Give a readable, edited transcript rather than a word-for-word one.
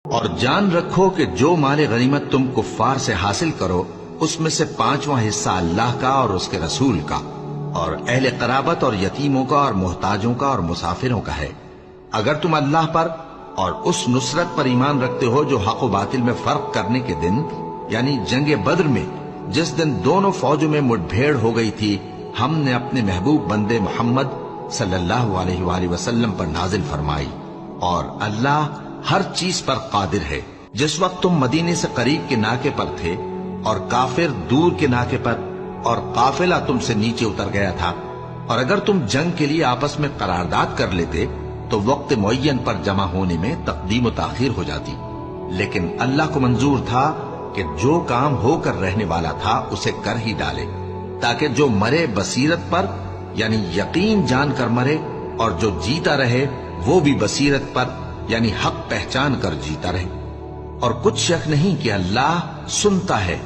اور جان رکھو کہ جو مال غنیمت تم کفار سے حاصل کرو اس میں سے 5واں حصہ اللہ کا اور اس کے رسول کا اور اہل قرابت اور یتیموں کا اور محتاجوں کا اور مسافروں کا ہے، اگر تم اللہ پر اور اس نصرت پر ایمان رکھتے ہو جو حق و باطل میں فرق کرنے کے دن یعنی جنگ بدر میں جس دن دونوں فوجوں میں مٹ بھیڑ ہو گئی تھی ہم نے اپنے محبوب بندے محمد صلی اللہ علیہ وآلہ وسلم پر نازل فرمائی، اور اللہ ہر چیز پر قادر ہے۔ جس وقت تم مدینے سے قریب کے ناکے پر تھے اور کافر دور کے ناکے پر اور قافلہ تم سے نیچے اتر گیا تھا، اور اگر تم جنگ کے لیے آپس میں قرارداد کر لیتے تو وقت معین پر جمع ہونے میں تقدیم و تاخیر ہو جاتی، لیکن اللہ کو منظور تھا کہ جو کام ہو کر رہنے والا تھا اسے کر ہی ڈالے، تاکہ جو مرے بصیرت پر یعنی یقین جان کر مرے، اور جو جیتا رہے وہ بھی بصیرت پر یعنی حق پہچان کر جیتا رہے۔ اور کچھ شک نہیں کہ اللہ سنتا ہے